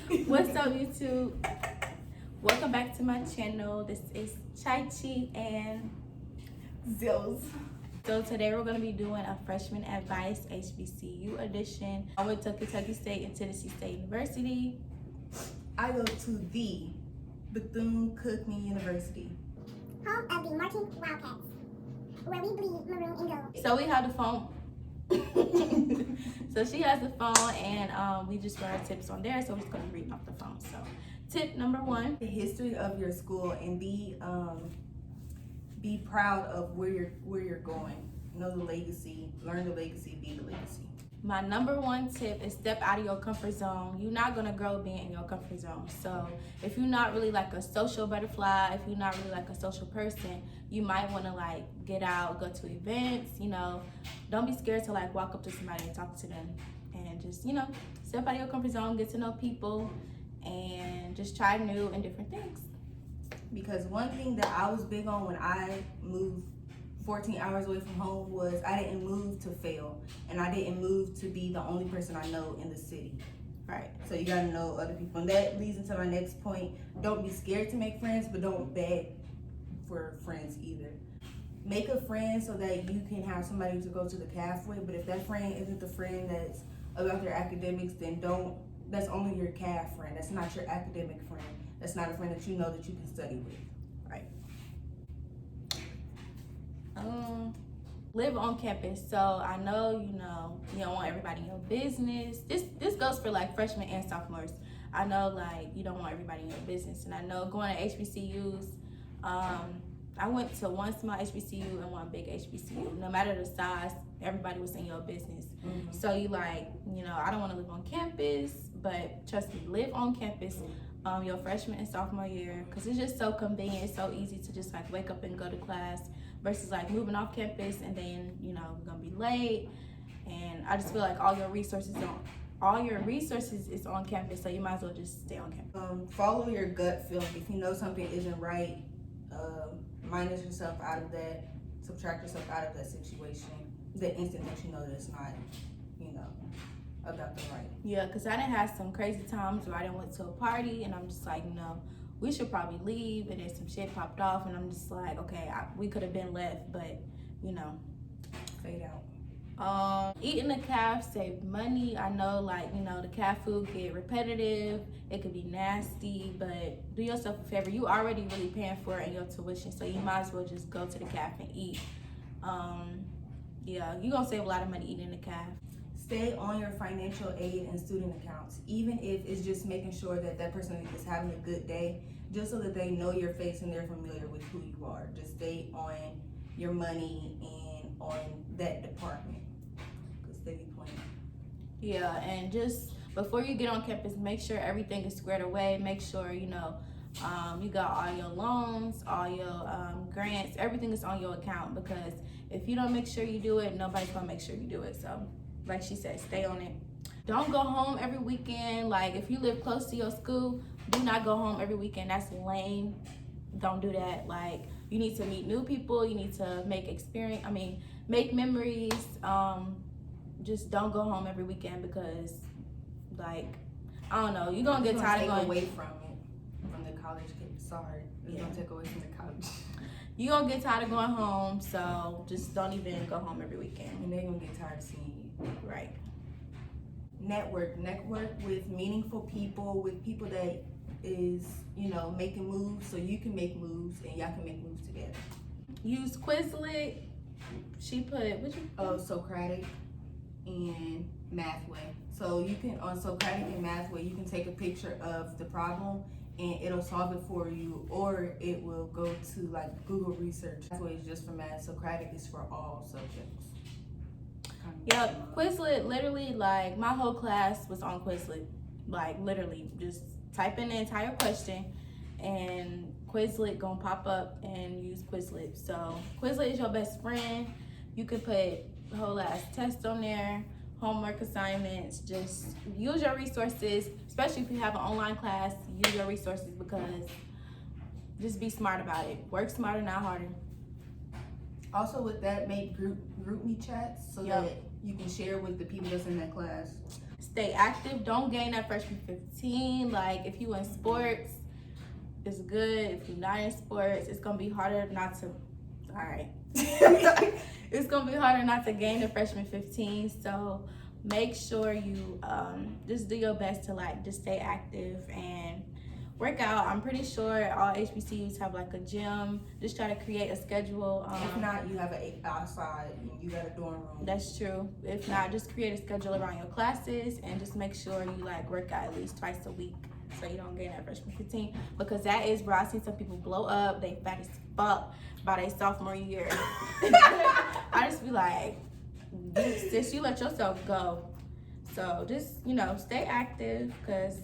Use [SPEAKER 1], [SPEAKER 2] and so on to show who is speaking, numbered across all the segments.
[SPEAKER 1] What's up, YouTube? Welcome back to my channel. This is Chai-Chi and
[SPEAKER 2] Zills.
[SPEAKER 1] So today we're going to be doing a freshman advice HBCU edition. I went to Kentucky State and Tennessee State University.
[SPEAKER 2] I go to the Bethune-Cookman University.
[SPEAKER 3] Home of the Martin Wildcats, where we bleed maroon and gold.
[SPEAKER 1] So we have the phone. So she has the phone, and we just wrote our tips on there. So we're just going to read off the phone. So tip number 1:
[SPEAKER 2] The history of your school, and be proud of where you're going. Know the legacy, learn the legacy, be the legacy.
[SPEAKER 1] My number 1 tip is step out of your comfort zone. You're not gonna grow being in your comfort zone. So if you're not really like a social butterfly, if you're not really like a social person, you might wanna like get out, go to events, don't be scared to like walk up to somebody and talk to them. And just, step out of your comfort zone, get to know people, and just try new and different things.
[SPEAKER 2] Because one thing that I was big on when I moved 14 hours away from home was I didn't move to fail, and I didn't move to be the only person I know in the city.
[SPEAKER 1] Right.
[SPEAKER 2] So you gotta know other people, and that leads into my next point. Don't be scared to make friends, but don't beg for friends either. Make a friend so that you can have somebody to go to the caf with, but if that friend isn't the friend that's about their academics, then that's only your caf friend. That's not your academic friend. That's not a friend that you know that you can study with.
[SPEAKER 1] Right. Live on campus. So I know you don't want everybody in your business. This goes for like freshmen and sophomores. I know like you don't want everybody in your business, and I know going to HBCUs. I went to one small HBCU and one big HBCU. No matter the size, everybody was in your business. Mm-hmm. So you I don't want to live on campus, but trust me, live on campus. Your freshman and sophomore year, because it's just so convenient. It's so easy to just like wake up and go to class versus like moving off campus and then you're gonna be late. And I just feel like all your resources is on campus, so you might as well just stay on campus.
[SPEAKER 2] Follow your gut feeling. If you know something isn't right, minus yourself out of that, subtract yourself out of that situation the instant that you know that it's not about the right.
[SPEAKER 1] Yeah, because I done had some crazy times where I done went to a party and I'm just like, we should probably leave, and then some shit popped off and I'm just like, okay, we could have been left, but
[SPEAKER 2] fade out.
[SPEAKER 1] Eating the caf save money. I know the caf food get repetitive, it could be nasty, but do yourself a favor. You already really paying for it in your tuition, so you might as well just go to the caf and eat. Yeah, you're gonna save a lot of money eating the caf.
[SPEAKER 2] Stay on your financial aid and student accounts, even if it's just making sure that person is having a good day, just so that they know your face and they're familiar with who you are. Just stay on your money and on that department, because they be playing.
[SPEAKER 1] Yeah, and just before you get on campus, make sure everything is squared away. Make sure you got all your loans, all your grants, everything is on your account, because if you don't make sure you do it, nobody's gonna make sure you do it. So like she said, stay on it. Don't go home every weekend. Like if you live close to your school, do not go home every weekend. That's lame. Don't do that. Like you need to meet new people. You need to make memories. Just don't go home every weekend, because I don't know, you're gonna get tired of going
[SPEAKER 2] away from the college kids. Sorry, it's gonna take away from the college.
[SPEAKER 1] You're gonna get tired of going home, so just don't even go home every weekend.
[SPEAKER 2] And they're gonna get tired of seeing you.
[SPEAKER 1] Right.
[SPEAKER 2] Network with meaningful people, with people that is making moves, so you can make moves and y'all can make moves together.
[SPEAKER 1] Use Quizlet. She put
[SPEAKER 2] Socratic and Mathway. So you can on Socratic and Mathway, you can take a picture of the problem and it'll solve it for you, or it will go to like Google research. Mathway is just for math. Socratic is for all subjects.
[SPEAKER 1] Yep, Quizlet, literally, like, my whole class was on Quizlet. Like, literally, just type in the entire question, and Quizlet gonna pop up and use Quizlet. So, Quizlet is your best friend. You can put whole ass tests on there, homework assignments. Just use your resources, especially if you have an online class. Use your resources, because just be smart about it. Work smarter, not harder.
[SPEAKER 2] Also with that, make group me chats so that you can share with the people that's in that class.
[SPEAKER 1] Stay active. Don't gain that freshman 15. Like, if you in sports, it's good. If you're not in sports, it's gonna be harder not to. All right. It's gonna be harder not to gain the freshman 15. So make sure you just do your best to like just stay active and work out. I'm pretty sure all HBCUs have like a gym. Just try to create a schedule.
[SPEAKER 2] If not, you have an outside and you got a dorm room.
[SPEAKER 1] That's true. If not, just create a schedule around your classes and just make sure you like work out at least twice a week so you don't gain that freshman 15. Because that is where I see some people blow up. They fat as fuck by their sophomore year. I just be like, sis, you let yourself go. So just, you know, stay active because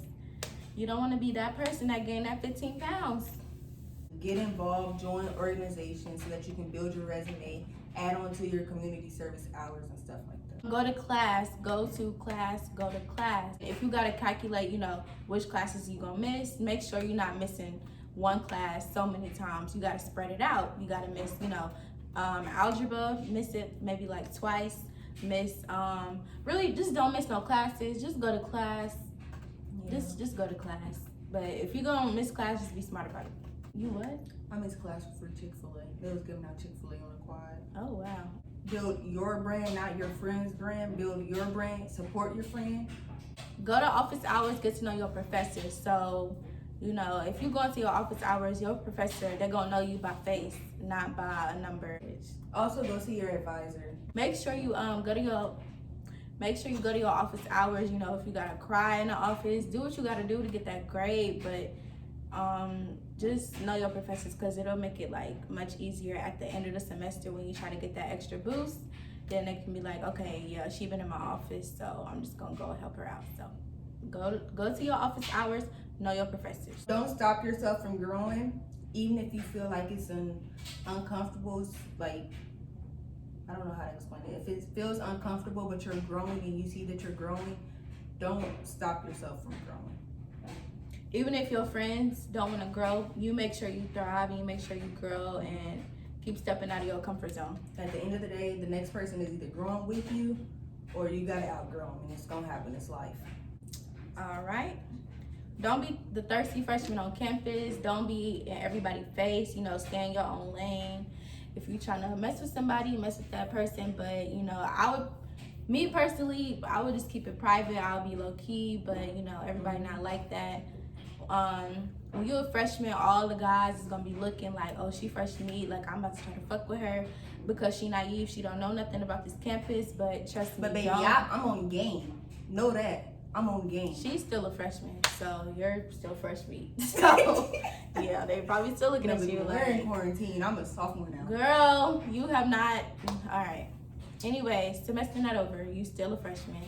[SPEAKER 1] you don't want to be that person that gained that 15 pounds.
[SPEAKER 2] Get involved, join organizations so that you can build your resume, add on to your community service hours and stuff like that.
[SPEAKER 1] Go to class, go to class, go to class. If you got to calculate, you know, which classes you going to miss, make sure you're not missing one class so many times. You got to spread it out. You got to miss, you know, algebra, miss it maybe like twice. Really just don't miss no classes. Just go to class. Yeah. Just go to class. But if you're gonna miss class, just be smart about it. You what?
[SPEAKER 2] I missed class for Chick-fil-A. They was giving out Chick-fil-A on the quad.
[SPEAKER 1] Oh wow.
[SPEAKER 2] Build your brand, not your friend's brand. Build your brand. Support your friend.
[SPEAKER 1] Go to office hours. Get to know your professor. So, you know, if you go into your office hours, your professor, they're gonna know you by face, not by a number.
[SPEAKER 2] Also, go see your advisor.
[SPEAKER 1] Make sure you go to your office hours. You know, if you gotta cry in the office, do what you gotta do to get that grade. But just know your professors because it'll make it like much easier at the end of the semester when you try to get that extra boost. Then they can be like, okay, yeah, she been in my office, so I'm just gonna go help her out. So go to your office hours. Know your professors.
[SPEAKER 2] Don't stop yourself from growing, even if you feel like it's uncomfortable. Like, I don't know how to explain it. If it feels uncomfortable, but you're growing and you see that you're growing, don't stop yourself from growing.
[SPEAKER 1] Even if your friends don't want to grow, you make sure you thrive and you make sure you grow and keep stepping out of your comfort zone.
[SPEAKER 2] At the end of the day, the next person is either growing with you or you gotta outgrow them, and it's gonna happen. It's life.
[SPEAKER 1] All right. Don't be the thirsty freshman on campus. Don't be in everybody's face. You know, stay in your own lane. If you're trying to mess with somebody, mess with that person. But, you know, me personally, I would just keep it private. I'll be low key, but, you know, everybody not like that. When you're a freshman, all the guys is gonna be looking like, oh, she fresh meat. Like, I'm about to try to fuck with her because she naive. She don't know nothing about this campus. But trust me,
[SPEAKER 2] but baby, I'm on game. Know that. I'm on game.
[SPEAKER 1] She's still a freshman, so you're still fresh meat. So, yeah, they probably still looking at you
[SPEAKER 2] We're
[SPEAKER 1] like,
[SPEAKER 2] in quarantine. I'm a sophomore now.
[SPEAKER 1] girl, you have not. All right. Anyways, semester not over. You still a freshman.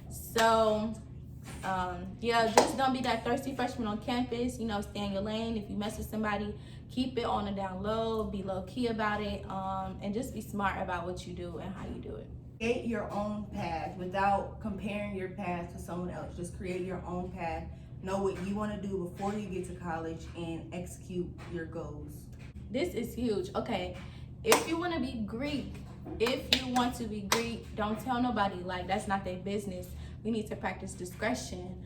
[SPEAKER 1] So, yeah, just don't be that thirsty freshman on campus. You know, stay in your lane. If you mess with somebody, keep it on the down low. Be low key about it, and just be smart about what you do and how you do it.
[SPEAKER 2] Create your own path without comparing your path to someone else. Just create your own path. Know what you want to do before you get to college and execute your goals.
[SPEAKER 1] This is huge. Okay, if you want to be Greek, don't tell nobody. Like, that's not their business. We need to practice discretion.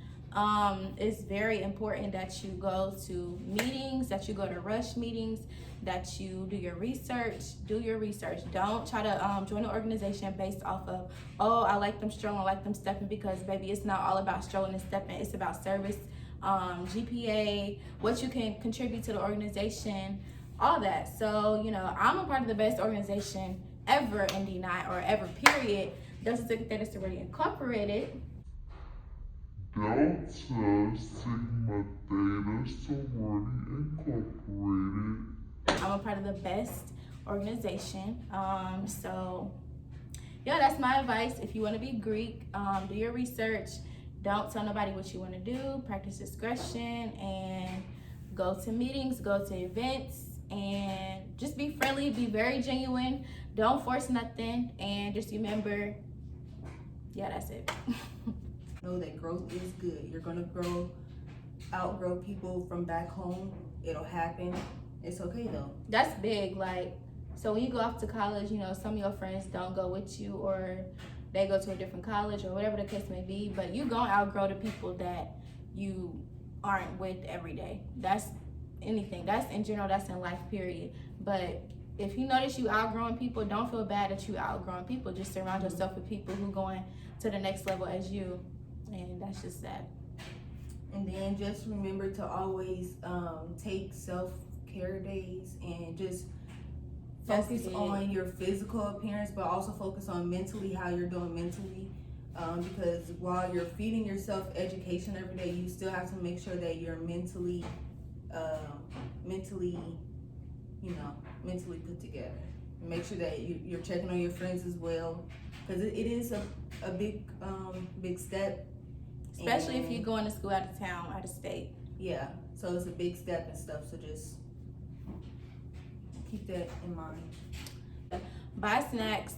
[SPEAKER 1] It's very important that you go to meetings, that you go to rush meetings, that you do your research. Don't try to join an organization based off of, oh, I like them strolling, I like them stepping, because baby, it's not all about strolling and stepping. It's about service, GPA, what you can contribute to the organization, all that. So, you know, I'm a part of the best organization ever in D9 or ever, period. Delta Sigma Theta Sorority Incorporated.
[SPEAKER 4] Delta Sigma Theta Sorority Incorporated.
[SPEAKER 1] I'm a part of the best organization. So yeah, that's my advice. If you want to be Greek, do your research. Don't tell nobody what you want to do. Practice discretion and go to meetings, go to events, and just be friendly, be very genuine. Don't force nothing, and just remember, yeah, that's it.
[SPEAKER 2] Know that growth is good. You're gonna outgrow people from back home. It'll happen. It's okay though.
[SPEAKER 1] That's big. Like, so when you go off to college, you know, some of your friends don't go with you or they go to a different college or whatever the case may be. But you gonna outgrow the people that you aren't with every day. That's anything. That's in general. That's in life, period. But if you notice you outgrowing people, don't feel bad that you outgrowing people. Just surround yourself with people who going to the next level as you, and that's just that.
[SPEAKER 2] And then just remember to always take self-care days and just focus on your physical appearance, but also focus on mentally, how you're doing mentally. Because while you're feeding yourself education every day, you still have to make sure that you're mentally put together. Make sure that you're checking on your friends as well, because it is a big step.
[SPEAKER 1] Especially if you're going to school out of town, out of state.
[SPEAKER 2] Yeah, so it's a big step and stuff, so just keep that in mind.
[SPEAKER 1] Buy snacks,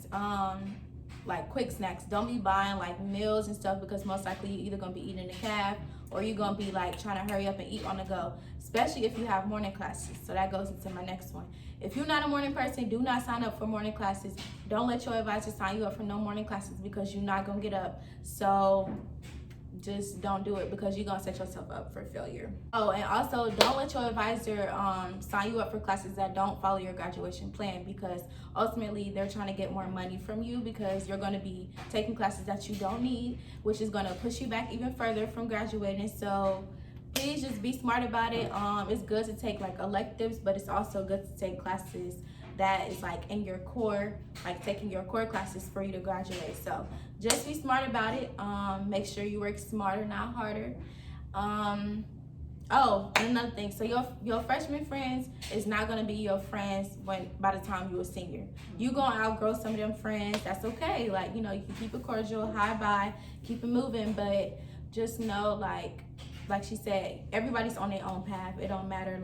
[SPEAKER 1] like quick snacks. Don't be buying like meals and stuff, because most likely you're either gonna be eating in the cab or you're gonna be like trying to hurry up and eat on the go, especially if you have morning classes. So that goes into my next one. If you're not a morning person, do not sign up for morning classes. Don't let your advisor sign you up for no morning classes, because you're not gonna get up. So just don't do it, because you're gonna set yourself up for failure. Oh, and also don't let your advisor sign you up for classes that don't follow your graduation plan, because ultimately they're trying to get more money from you, because you're gonna be taking classes that you don't need, which is gonna push you back even further from graduating. So please just be smart about it. It's good to take like electives, but it's also good to take classes that is like in your core, like taking your core classes for you to graduate. So just be smart about it. Make sure you work smarter, not harder. Oh, and another thing, so your freshman friends is not gonna be your friends by the time you're a senior. You gonna outgrow some of them friends. That's okay. Like, you can keep it cordial, hi bye, keep it moving, but just know, like she said, everybody's on their own path. It don't matter,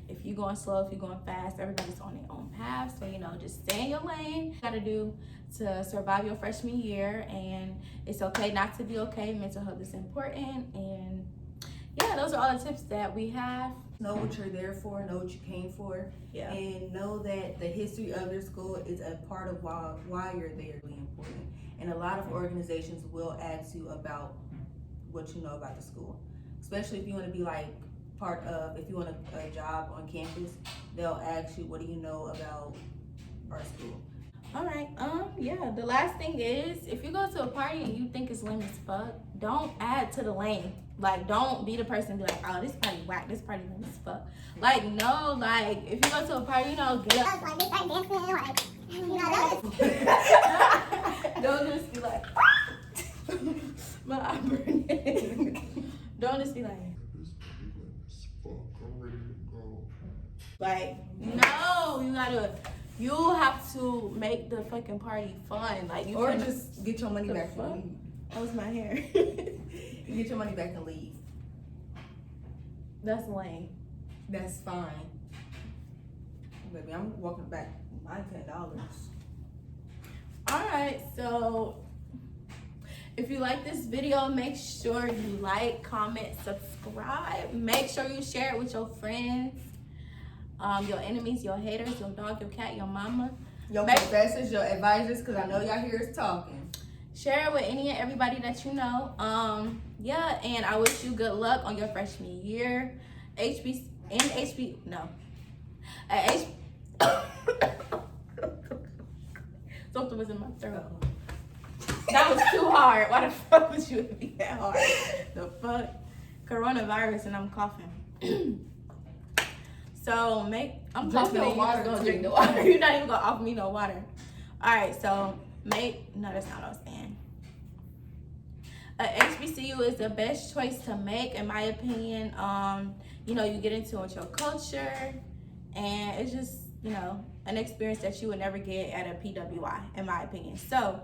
[SPEAKER 1] if you're going slow, if you're going fast, everybody's on their own path. So, just stay in your lane. You gotta do to survive your freshman year, and it's okay not to be okay. Mental health is important, and yeah, those are all the tips that we have.
[SPEAKER 2] Know what you're there for, know what you came for, and know that the history of your school is a part of why you're there. Really important, and a lot of organizations will ask you about what you know about the school, especially if you want to be like part of, if you want a job on campus, they'll ask you, what do you know about our school?
[SPEAKER 1] All right, yeah, the last thing is, if you go to a party and you think it's lame as fuck, don't add to the lame. Like, don't be the person be like, oh, this party whack, this party lame as fuck. Like, no, if you go to a party, get up.
[SPEAKER 3] Like, they start dancing,
[SPEAKER 1] Don't just be like, my eye burning. Don't just be like, no, you have to make the fucking party fun.
[SPEAKER 2] Or just get your money back and leave.
[SPEAKER 1] That was my hair.
[SPEAKER 2] You get your money back and leave.
[SPEAKER 1] That's lame.
[SPEAKER 2] That's fine. Baby, I'm walking back my $10.
[SPEAKER 1] Alright, so if you like this video, make sure you like, comment, subscribe. Make sure you share it with your friends, your enemies, your haters, your dog, your cat, your mama.
[SPEAKER 2] Your professors, your advisors, because I know y'all hear us talking.
[SPEAKER 1] Share it with any and everybody that you know. Yeah, and I wish you good luck on your freshman year. Something was in my throat. That was too hard. Why the fuck would you be that hard? The fuck? Coronavirus and I'm coughing. So I'm coughing and you're just gonna drink the water. You're not even gonna offer me no water. Alright, so no, that's not what I was saying. HBCU is the best choice to make, in my opinion. You get into it with your culture, and it's just, an experience that you would never get at a PWI, in my opinion. So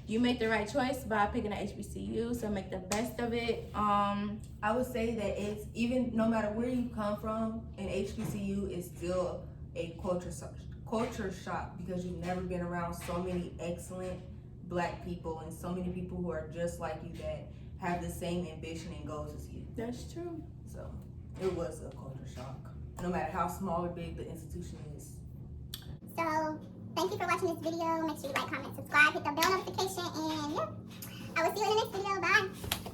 [SPEAKER 1] you make the right choice by picking an HBCU, so make the best of it.
[SPEAKER 2] I would say that it's, even no matter where you come from, an HBCU is still a culture shock, because you've never been around so many excellent Black people and so many people who are just like you, that have the same ambition and goals as you.
[SPEAKER 1] That's true.
[SPEAKER 2] So it was a culture shock, no matter how small or big the institution is.
[SPEAKER 3] So Thank you for watching this video. Make sure you like, comment, subscribe, hit the bell notification, and yeah, I will see you in the next video. Bye.